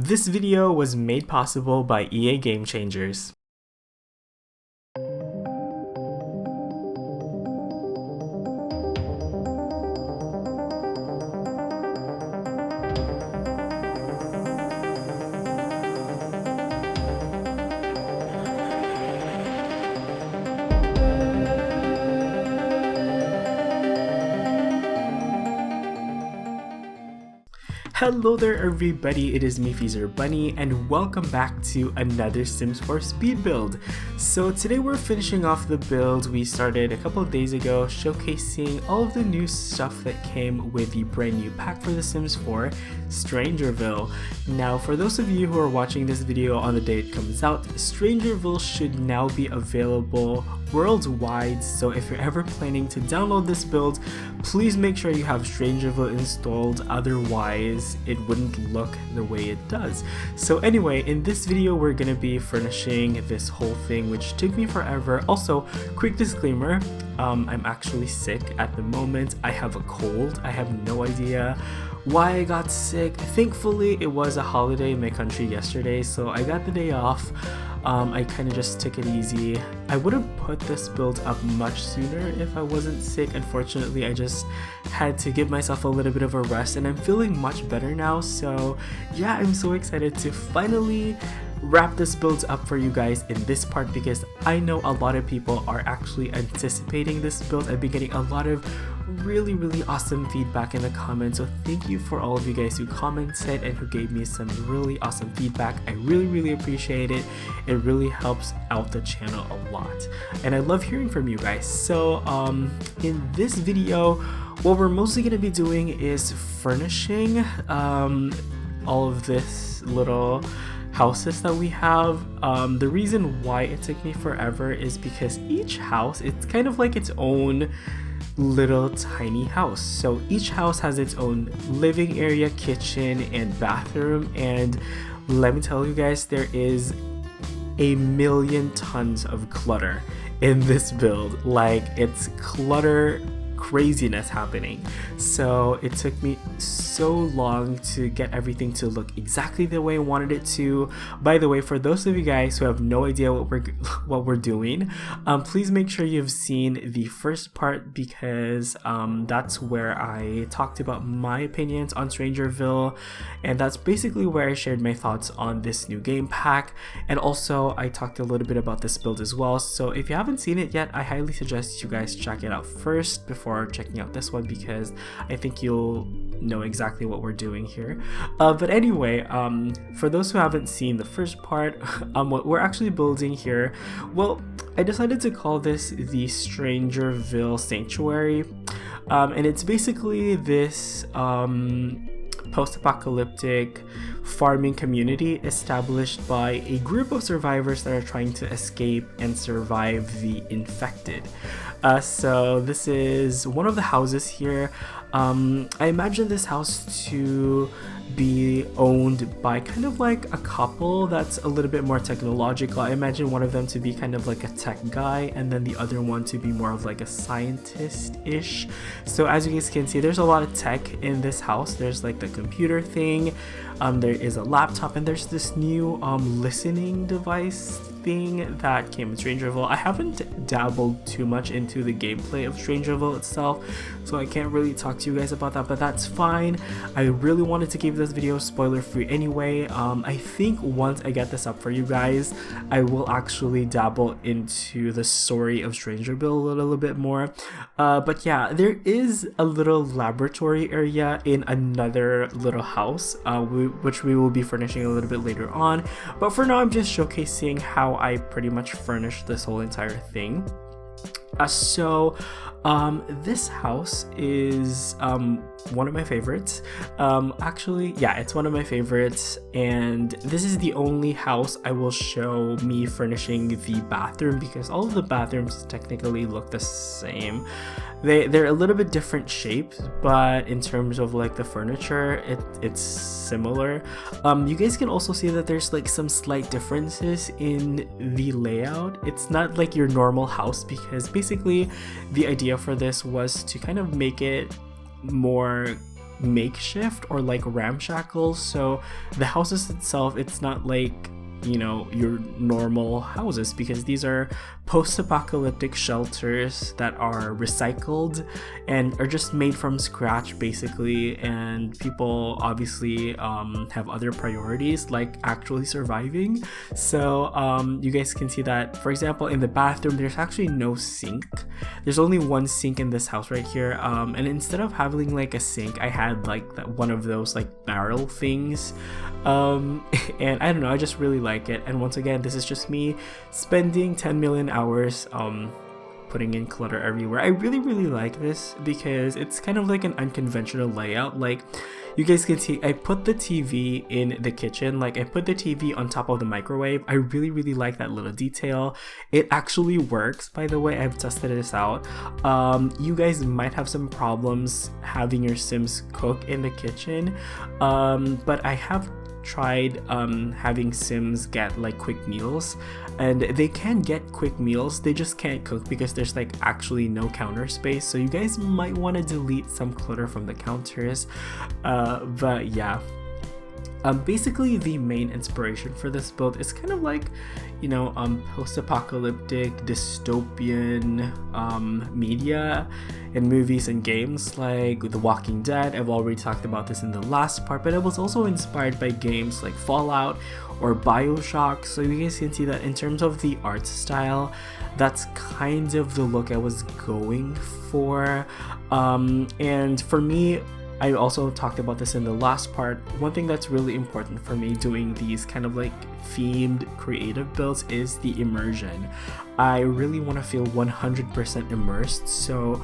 This video was made possible by EA Game Changers. Hello there everybody, it is me XFreezerBunny and welcome back to another Sims 4 speed build. So today we're finishing off the build we started a couple of days ago, showcasing all of the new stuff that came with the brand new pack for The Sims 4, StrangerVille. Now for those of you who are watching this video on the day it comes out, StrangerVille should now be available worldwide, so if you're ever planning to download this build, please make sure you have StrangerVille installed, otherwise it wouldn't look the way it does. So anyway, in this video we're gonna be furnishing this whole thing, which took me forever. Also, quick disclaimer, I'm actually sick at the moment. I have a cold. I have no idea why I got sick. Thankfully it was a holiday in my country yesterday, so I got the day off. I kind of just took it easy. I would have put this build up much sooner if I wasn't sick. Unfortunately, I just had to give myself a little bit of a rest, and I'm feeling much better now. So yeah, I'm so excited to finally wrap this build up for you guys in this part, because I know a lot of people are actually anticipating this build. I've been getting a lot of really awesome feedback in the comments, so thank you for all of you guys who commented and who gave me some really awesome feedback. I really appreciate it. It really helps out the channel a lot, and I love hearing from you guys. So in this video, what we're mostly going to be doing is furnishing all of this little houses that we have. The reason why it took me forever is because each house, it's kind of like its own little tiny house. So each house has its own living area, kitchen, and bathroom, and let me tell you guys, there is a million tons of clutter in this build. Like, it's clutter craziness happening. So it took me so long to get everything to look exactly the way I wanted it to. By the way, for those of you guys who have no idea what we're doing, please make sure you've seen the first part, because that's where I talked about my opinions on StrangerVille, and that's basically where I shared my thoughts on this new game pack, and also I talked a little bit about this build as well. So if you haven't seen it yet, I highly suggest you guys check it out first before checking out this one, because I think you'll know exactly what we're doing here. But anyway, for those who haven't seen the first part, what we're actually building here, well, I decided to call this the StrangerVille Sanctuary, and it's basically this post-apocalyptic farming community established by a group of survivors that are trying to escape and survive the infected. So this is one of the houses here. I imagine this house to be owned by kind of like a couple that's a little bit more technological. I imagine one of them to be kind of like a tech guy, and then the other one to be more of like a scientist-ish. So as you guys can see, there's a lot of tech in this house. There's like the computer thing, there is a laptop, and there's this new listening device thing that came with StrangerVille. I haven't dabbled too much into the gameplay of StrangerVille itself, so I can't really talk to you guys about that, but that's fine. I really wanted to keep this video spoiler free anyway. I think once I get this up for you guys, I will actually dabble into the story of StrangerVille a little bit more. But yeah, there is a little laboratory area in another little house, which we will be furnishing a little bit later on. But for now, I'm just showcasing how I pretty much furnished this whole entire thing. This house is one of my favorites. Actually, yeah, it's one of my favorites, and this is the only house I will show me furnishing the bathroom, because all of the bathrooms technically look the same. They're a little bit different shapes, but in terms of like the furniture, it's similar. You guys can also see that there's like some slight differences in the layout. It's not like your normal house, because basically the idea for this was to kind of make it more makeshift or like ramshackle. So the houses itself, it's not like, you know, your normal houses, because these are post-apocalyptic shelters that are recycled and are just made from scratch basically, and people obviously have other priorities like actually surviving. So you guys can see that, for example, in the bathroom there's actually no sink. There's only one sink in this house right here, and instead of having like a sink, I had like one of those like barrel things, and I don't know, I just really like it. And once again, this is just me spending 10 million hours putting in clutter everywhere. I really like this because it's kind of like an unconventional layout. Like you guys can see, I put the TV in the kitchen, like I put the TV on top of the microwave. I really like that little detail. It actually works, by the way. I've tested this out. You guys might have some problems having your Sims cook in the kitchen, but I have tried having Sims get like quick meals, and they can get quick meals, they just can't cook because there's like actually no counter space. So you guys might want to delete some clutter from the counters, but yeah. Basically the main inspiration for this build is kind of like, you know, post-apocalyptic dystopian media and movies and games like The Walking Dead. I've already talked about this in the last part, but it was also inspired by games like Fallout or Bioshock. So you guys can see that in terms of the art style, that's kind of the look I was going for. And for me, I also talked about this in the last part. One thing that's really important for me doing these kind of like themed creative builds is the immersion. I really want to feel 100% immersed. So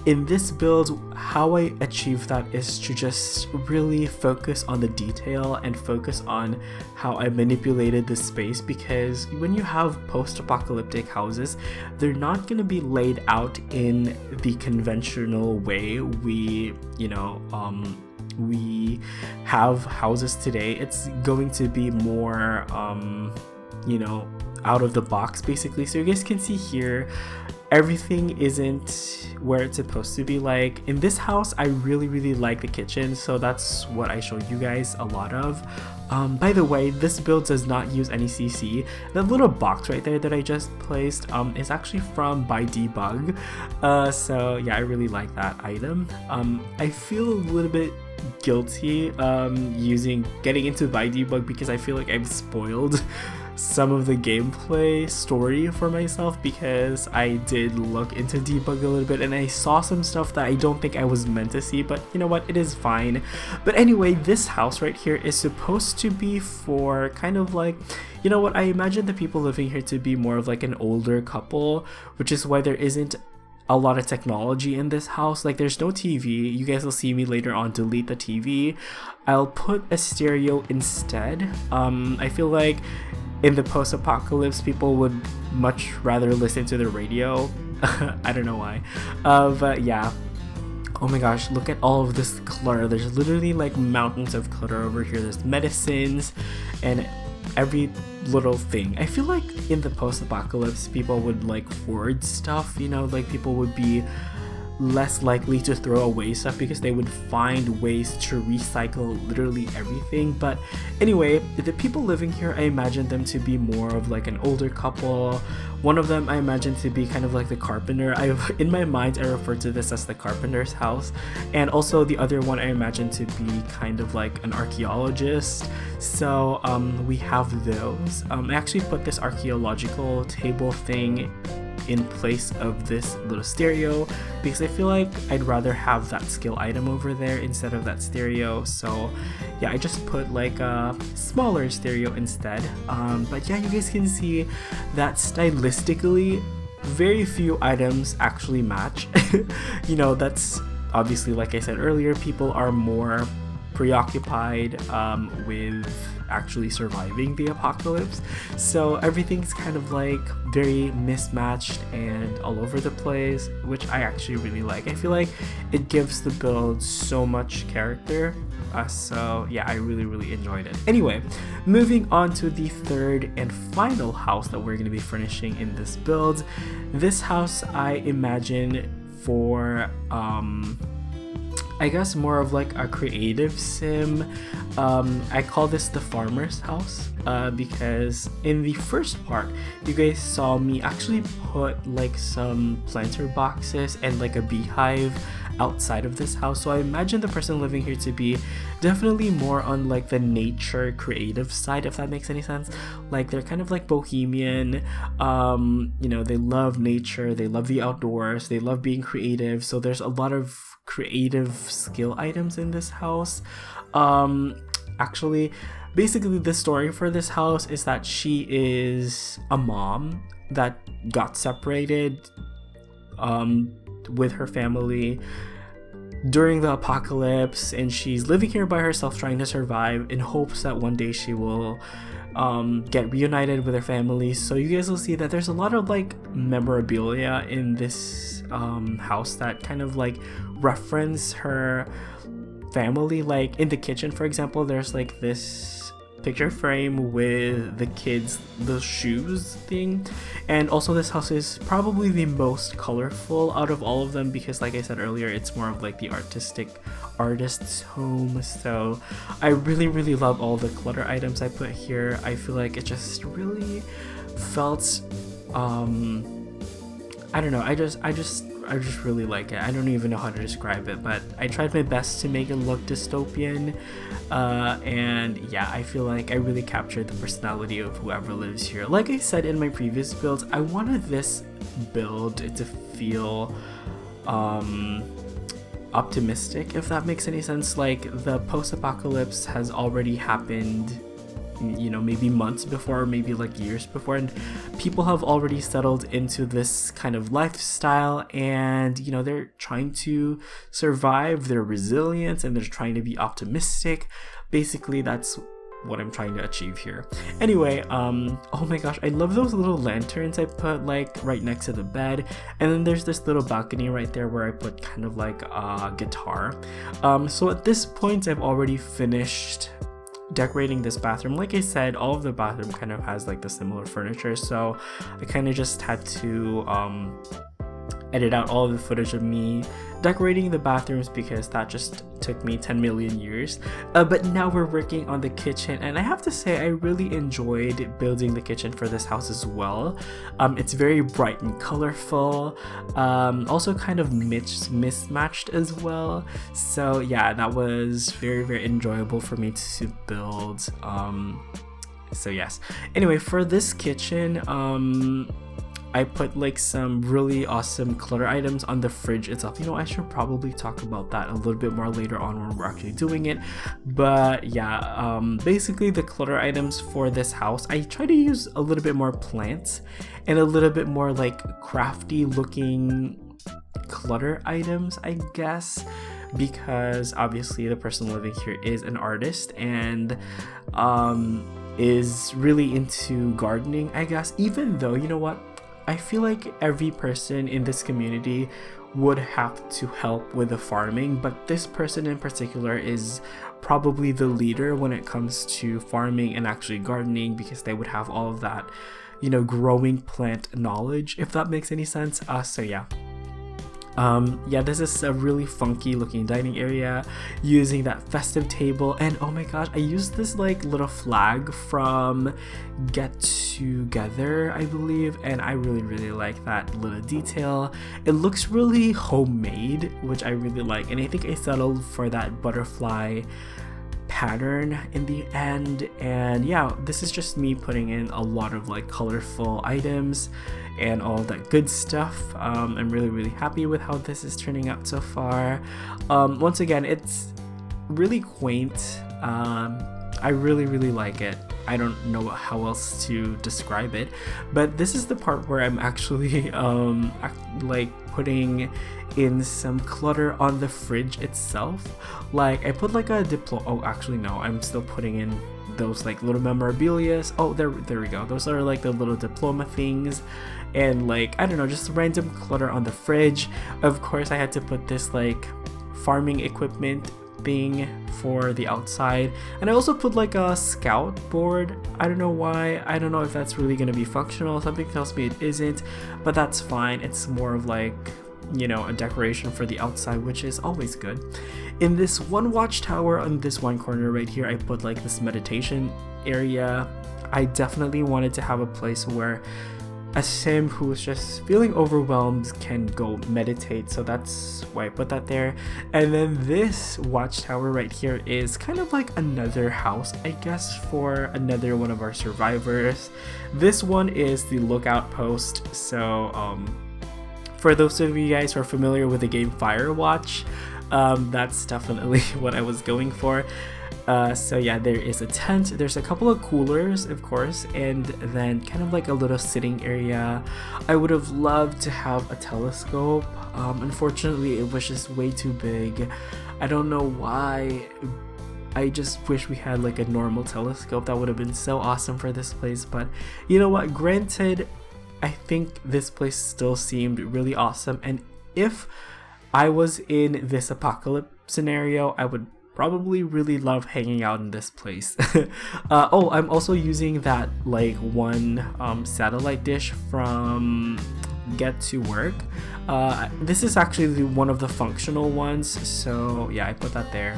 in this build, how I achieve that is to just really focus on the detail and focus on how I manipulated the space, because when you have post-apocalyptic houses, they're not going to be laid out in the conventional way we, you know, we have houses today. It's going to be more, you know, out of the box basically. So you guys can see here, everything isn't where it's supposed to be. Like in this house, I really like the kitchen, so that's what I showed you guys a lot of. By the way, this build does not use any CC. That little box right there that I just placed is actually from by Debug. So yeah, I really like that item. I feel a little bit guilty getting into by Debug because I feel like I've spoiled some of the gameplay story for myself, because I did look into debug a little bit and I saw some stuff that I don't think I was meant to see, but you know what, it is fine. But anyway, this house right here is supposed to be for kind of like, you know what, I imagine the people living here to be more of like an older couple, which is why there isn't a lot of technology in this house. Like there's no TV. You guys will see me later on delete the TV. I'll put a stereo instead. I feel like in the post-apocalypse, people would much rather listen to the radio. I don't know why. But yeah. Oh my gosh, look at all of this clutter. There's literally like mountains of clutter over here. There's medicines and every little thing. I feel like in the post-apocalypse, people would like hoard stuff, you know, like people would be less likely to throw away stuff because they would find ways to recycle literally everything. But anyway, the people living here, I imagine them to be more of like an older couple. One of them I imagine to be kind of like the carpenter. In my mind, I refer to this as the carpenter's house. And also the other one I imagine to be kind of like an archaeologist. So we have those. I actually put this archaeological table thing in place of this little stereo because I feel like I'd rather have that skill item over there instead of that stereo. So yeah, I just put like a smaller stereo instead. But yeah, you guys can see that stylistically very few items actually match. You know, that's obviously, like I said earlier, people are more preoccupied with actually surviving the apocalypse, so everything's kind of like very mismatched and all over the place, which I actually really like. I feel like it gives the build so much character, so yeah, I really enjoyed it. Anyway, moving on to the third and final house that we're going to be furnishing in this build. This house I imagine for I guess more of like a creative sim. I call this the farmer's house because in the first part you guys saw me actually put like some planter boxes and like a beehive outside of this house. So I imagine the person living here to be definitely more on like the nature creative side, if that makes any sense. Like they're kind of like bohemian, you know, they love nature, they love the outdoors, they love being creative. So there's a lot of creative skill items in this house. Actually, basically the story for this house is that she is a mom that got separated with her family during the apocalypse, and she's living here by herself trying to survive in hopes that one day she will get reunited with her family. So you guys will see that there's a lot of like memorabilia in this house that kind of like reference her family. Like in the kitchen, for example, there's like this picture frame with the kids, the shoes thing. And also this house is probably the most colorful out of all of them because, like I said earlier, it's more of like the artist's home. So I really love all the clutter items I put here. I feel like it just really felt I don't know, I just really like it. I don't even know how to describe it, but I tried my best to make it look dystopian, and yeah, I feel like I really captured the personality of whoever lives here. Like I said in my previous builds, I wanted this build to feel optimistic, if that makes any sense. Like the post-apocalypse has already happened, you know, maybe months before, maybe like years before, and people have already settled into this kind of lifestyle, and you know, they're trying to survive, they're resilient, and they're trying to be optimistic. Basically, that's what I'm trying to achieve here. Anyway, oh my gosh, I love those little lanterns I put like right next to the bed, and then there's this little balcony right there where I put kind of like a guitar. So at this point I've already finished decorating this bathroom. Like I said, all of the bathroom kind of has like the similar furniture, so I kind of just had to edit out all of the footage of me decorating the bathrooms because that just took me 10 million years. But now we're working on the kitchen, and I have to say I really enjoyed building the kitchen for this house as well. It's very bright and colorful, also kind of mismatched as well. So yeah, that was very enjoyable for me to build. So yes, anyway, for this kitchen, I put like some really awesome clutter items on the fridge itself. You know, I should probably talk about that a little bit more later on when we're actually doing it. But yeah, basically the clutter items for this house, I try to use a little bit more plants and a little bit more like crafty looking clutter items, I guess, because obviously the person living here is an artist and is really into gardening, I guess. Even though, you know what, I feel like every person in this community would have to help with the farming, but this person in particular is probably the leader when it comes to farming and actually gardening, because they would have all of that, you know, growing plant knowledge, if that makes any sense. So yeah. Yeah, this is a really funky looking dining area using that festive table, and oh my gosh, I used this like little flag from Get Together, I believe, and I really like that little detail. It looks really homemade, which I really like, and I think I settled for that butterfly pattern in the end. And yeah, this is just me putting in a lot of like colorful items and all that good stuff. I'm really happy with how this is turning out so far. Once again, it's really quaint. I really like it. I don't know how else to describe it, but this is the part where I'm actually like putting in some clutter on the fridge itself. Like I put like a oh actually no, I'm still putting in those like little memorabilia. Oh, there we go. Those are like the little diploma things, and like I don't know, just random clutter on the fridge. Of course I had to put this like farming equipment thing for the outside, and I also put like a scout board. I don't know why. I don't know if that's really gonna be functional. Something tells me it isn't, but that's fine. It's more of like you know, a decoration for the outside, which is always good. In this one watchtower on this one corner right here, I put like this meditation area. I definitely wanted to have a place where a sim who's just feeling overwhelmed can go meditate, so that's why I put that there. And then this watchtower right here is kind of like another house, I guess, for another one of our survivors. This one is the lookout post, so for those of you guys who are familiar with the game Firewatch, that's definitely what I was going for. So yeah, there is a tent, there's a couple of coolers, of course, and then kind of like a little sitting area. I would have loved to have a telescope. Unfortunately, it was just way too big. I don't know why. I just wish we had like a normal telescope. That would have been so awesome for this place. But you know what? Granted, I think this place still seemed really awesome. And if I was in this apocalypse scenario, I would probably really love hanging out in this place. Oh, I'm also using that like one satellite dish from Get to Work. This is actually one of the functional ones, so yeah, I put that there.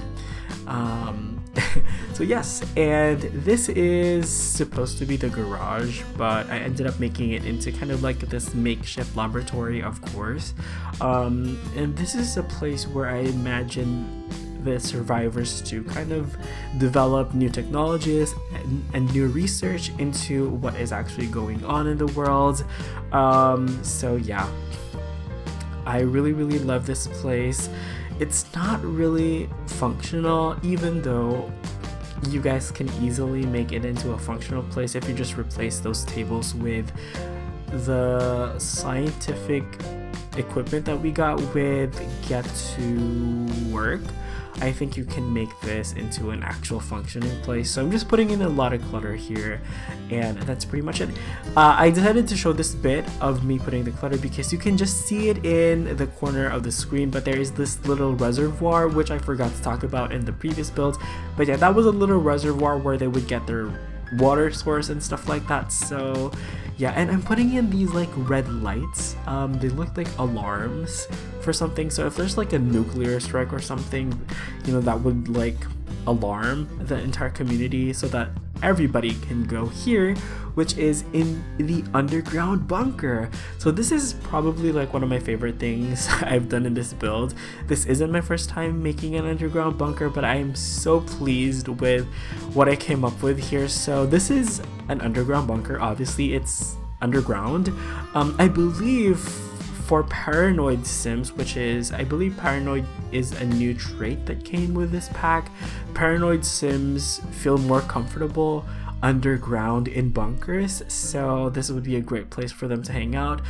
So yes, and this is supposed to be the garage, but I ended up making it into kind of like this makeshift laboratory, of course. And this is a place where I imagine the survivors to kind of develop new technologies and new research into what is actually going on in the world. So yeah, I really love this place. It's not really functional, even though you guys can easily make it into a functional place if you just replace those tables with the scientific equipment that we got with Get to Work. I think you can make this into an actual functioning place. So I'm just putting in a lot of clutter here, and that's pretty much it. I decided to show this bit of me putting the clutter because you can just see it in the corner of the screen, but there is this little reservoir, which I forgot to talk about in the previous build. But yeah, that was a little reservoir where they would get their water source and stuff like that. So yeah, and I'm putting in these like red lights. They look like alarms for something. So if there's like a nuclear strike or something, you know, that would like alarm the entire community so that everybody can go here, which is in the underground bunker. So this is probably like one of my favorite things I've done in this build. This isn't my first time making an underground bunker, but I am so pleased with what I came up with here. So this is an underground bunker. Obviously it's underground. I believe for paranoid sims, which is, I believe paranoid is a new trait that came with this pack, paranoid sims feel more comfortable underground in bunkers, so this would be a great place for them to hang out.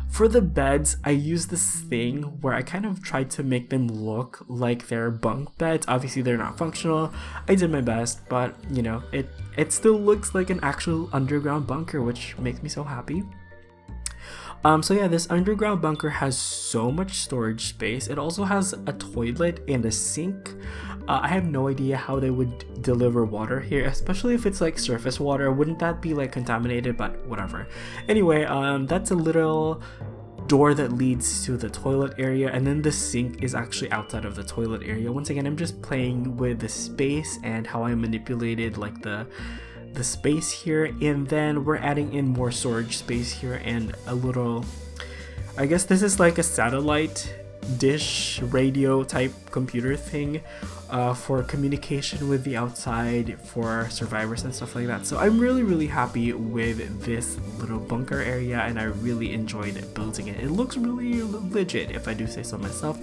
For the beds, I used this thing where I kind of tried to make them look like they're bunk beds. Obviously they're not functional. I did my best, but you know, it still looks like an actual underground bunker, which makes me so happy. So yeah, this underground bunker has so much storage space. It also has a toilet and a sink. I have no idea how they would deliver water here, especially if it's like surface water. Wouldn't that be like contaminated? But whatever. Anyway, that's a little door that leads to the toilet area, and then the sink is actually outside of the toilet area. Once again, I'm just playing with the space and how I manipulated like the space here, and then we're adding in more storage space here and a little, I guess this is like a satellite dish radio type computer thing for communication with the outside for survivors and stuff like that. So I'm really happy with this little bunker area, and I really enjoyed building it. It looks really legit, if I do say so myself.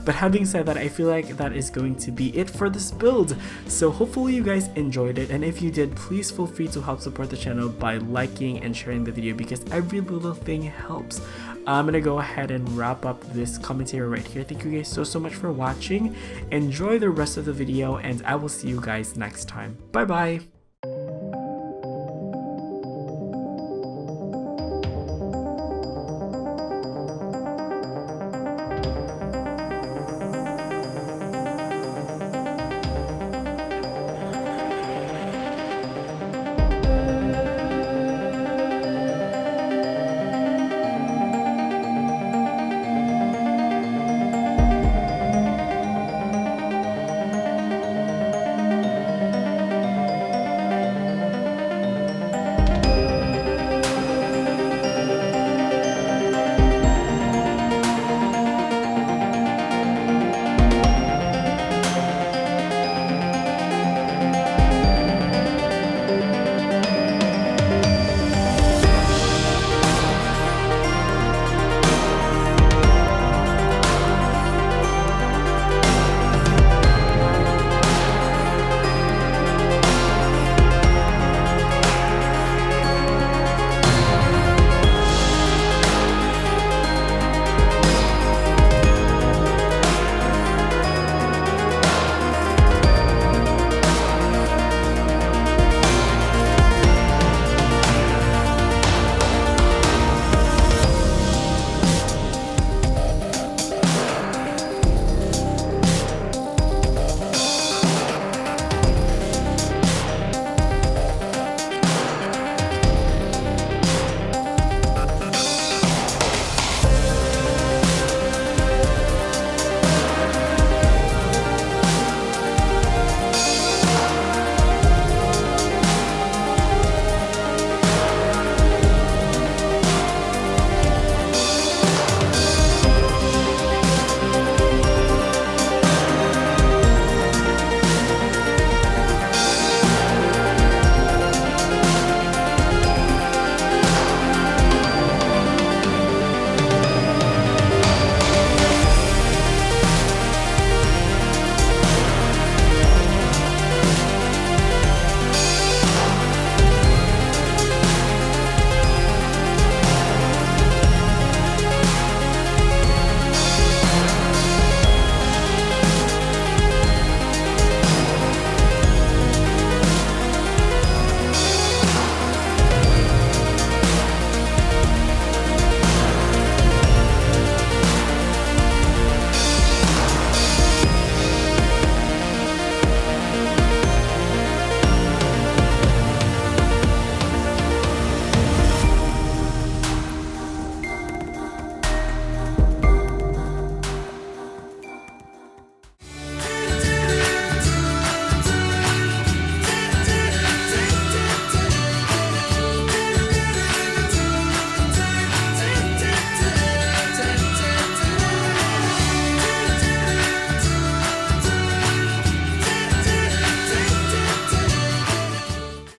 But having said that, I feel like that is going to be it for this build. So hopefully you guys enjoyed it, and if you did, please feel free to help support the channel by liking and sharing the video, because every little thing helps. I'm gonna go ahead and wrap up this commentary right here. Thank you guys so much for watching. Enjoy the rest of the video, and I will see you guys next time. Bye bye.